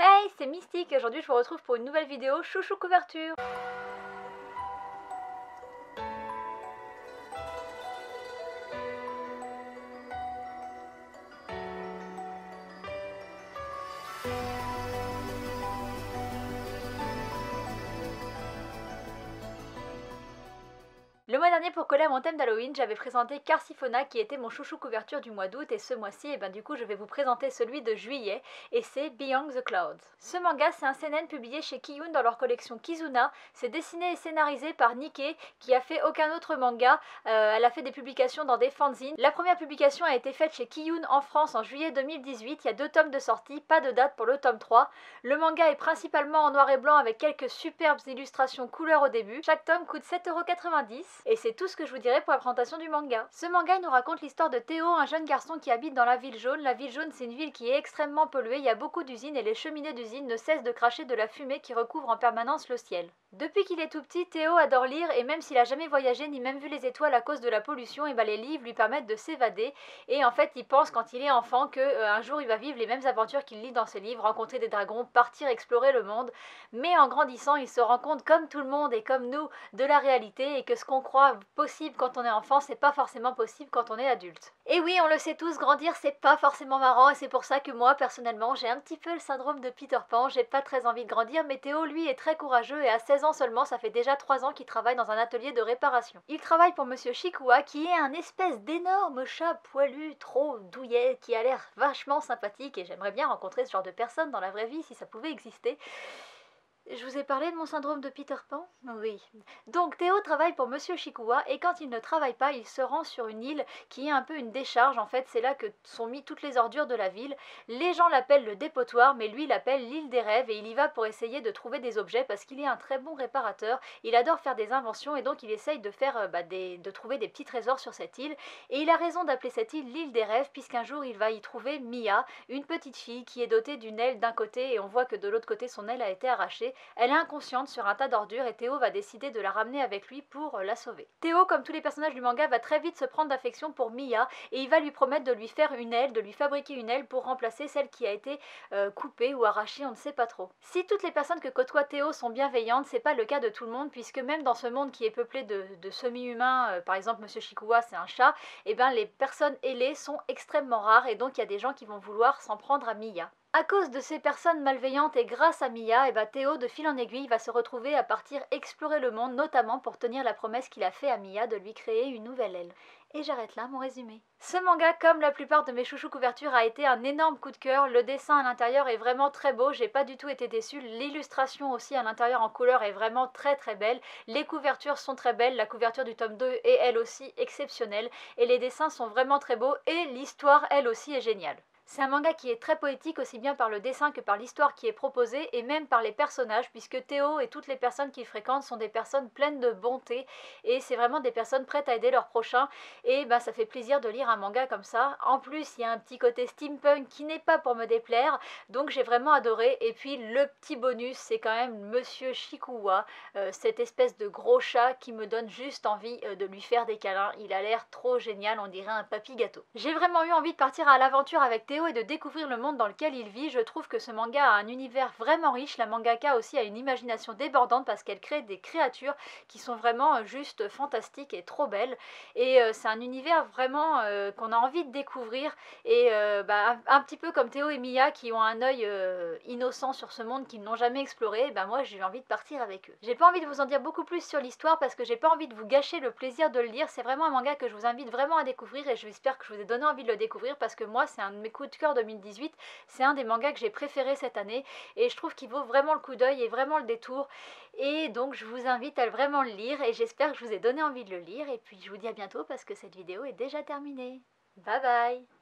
Hey, c'est Mystique et aujourd'hui je vous retrouve pour une nouvelle vidéo chouchou couverture. Le mois dernier, pour coller à mon thème d'Halloween, j'avais présenté Carsifona qui était mon chouchou couverture du mois d'août, et ce mois-ci, du coup, je vais vous présenter celui de juillet, et c'est Beyond the Clouds. Ce manga, c'est un seinen publié chez Kiyun dans leur collection Kizuna. C'est dessiné et scénarisé par Nikke, qui a fait aucun autre manga. Elle a fait des publications dans des fanzines. La première publication a été faite chez Kiyun en France en juillet 2018. Il y a 2 tomes de sortie, pas de date pour le tome 3. Le manga est principalement en noir et blanc avec quelques superbes illustrations couleur au début. Chaque tome coûte 7,90 €. Et c'est tout ce que je vous dirai pour la présentation du manga. Ce manga, il nous raconte l'histoire de Théo, un jeune garçon qui habite dans la ville jaune. La ville jaune, c'est une ville qui est extrêmement polluée, il y a beaucoup d'usines et les cheminées d'usines ne cessent de cracher de la fumée qui recouvre en permanence le ciel. Depuis qu'il est tout petit, Théo adore lire et même s'il a jamais voyagé ni même vu les étoiles à cause de la pollution, les livres lui permettent de s'évader. Et en fait, il pense quand il est enfant que un jour il va vivre les mêmes aventures qu'il lit dans ses livres, rencontrer des dragons, partir explorer le monde. Mais en grandissant, il se rend compte, comme tout le monde et comme nous, de la réalité et que ce qu'on croit possible quand on est enfant, c'est pas forcément possible quand on est adulte. Et oui, on le sait tous, grandir c'est pas forcément marrant et c'est pour ça que moi, personnellement, j'ai un petit peu le syndrome de Peter Pan, j'ai pas très envie de grandir, mais Théo, lui, est très courageux et à 16 ans seulement, ça fait déjà 3 ans qu'il travaille dans un atelier de réparation. Il travaille pour Monsieur Chikua, qui est un espèce d'énorme chat poilu, trop douillet, qui a l'air vachement sympathique et j'aimerais bien rencontrer ce genre de personne dans la vraie vie si ça pouvait exister. Je vous ai parlé de mon syndrome de Peter Pan? Oui. Donc Théo travaille pour Monsieur Chikua et quand il ne travaille pas, il se rend sur une île qui est un peu une décharge. En fait, c'est là que sont mis toutes les ordures de la ville. Les gens l'appellent le dépotoir, mais lui l'appelle l'île des rêves et il y va pour essayer de trouver des objets parce qu'il est un très bon réparateur. Il adore faire des inventions et donc il essaye de faire de trouver des petits trésors sur cette île. Et il a raison d'appeler cette île l'île des rêves puisqu'un jour il va y trouver Mia, une petite fille qui est dotée d'une aile d'un côté et on voit que de l'autre côté son aile a été arrachée. Elle est inconsciente sur un tas d'ordures et Théo va décider de la ramener avec lui pour la sauver. Théo, comme tous les personnages du manga, va très vite se prendre d'affection pour Mia et il va lui promettre de lui faire une aile, de lui fabriquer une aile pour remplacer celle qui a été coupée ou arrachée, on ne sait pas trop. Si toutes les personnes que côtoie Théo sont bienveillantes, c'est pas le cas de tout le monde puisque même dans ce monde qui est peuplé de semi-humains, par exemple Monsieur Chikua c'est un chat, les personnes ailées sont extrêmement rares et donc il y a des gens qui vont vouloir s'en prendre à Mia. À cause de ces personnes malveillantes et grâce à Mia, Théo, de fil en aiguille, va se retrouver à partir explorer le monde, notamment pour tenir la promesse qu'il a fait à Mia de lui créer une nouvelle aile. Et j'arrête là mon résumé. Ce manga, comme la plupart de mes chouchous couvertures, a été un énorme coup de cœur. Le dessin à l'intérieur est vraiment très beau, j'ai pas du tout été déçue. L'illustration aussi à l'intérieur en couleur est vraiment très très belle. Les couvertures sont très belles, la couverture du tome 2 est elle aussi exceptionnelle. Et les dessins sont vraiment très beaux et l'histoire elle aussi est géniale. C'est un manga qui est très poétique aussi bien par le dessin que par l'histoire qui est proposée et même par les personnages puisque Théo et toutes les personnes qu'il fréquente sont des personnes pleines de bonté et c'est vraiment des personnes prêtes à aider leurs prochains et ça fait plaisir de lire un manga comme ça. En plus il y a un petit côté steampunk qui n'est pas pour me déplaire donc j'ai vraiment adoré et puis le petit bonus c'est quand même Monsieur Chikua, cette espèce de gros chat qui me donne juste envie de lui faire des câlins. Il a l'air trop génial, on dirait un papy gâteau. J'ai vraiment eu envie de partir à l'aventure avec Théo et de découvrir le monde dans lequel il vit. Je trouve que ce manga a un univers vraiment riche. La mangaka aussi a une imagination débordante parce qu'elle crée des créatures qui sont vraiment juste fantastiques et trop belles. Et c'est un univers vraiment qu'on a envie de découvrir. Et un petit peu comme Théo et Mia qui ont un œil innocent sur ce monde qu'ils n'ont jamais exploré, moi j'ai envie de partir avec eux. J'ai pas envie de vous en dire beaucoup plus sur l'histoire parce que j'ai pas envie de vous gâcher le plaisir de le lire. C'est vraiment un manga que je vous invite vraiment à découvrir et j'espère que je vous ai donné envie de le découvrir parce que moi c'est un de mes coups de cœur 2018, c'est un des mangas que j'ai préféré cette année et je trouve qu'il vaut vraiment le coup d'œil et vraiment le détour et donc je vous invite à vraiment le lire et j'espère que je vous ai donné envie de le lire et puis je vous dis à bientôt parce que cette vidéo est déjà terminée. Bye bye.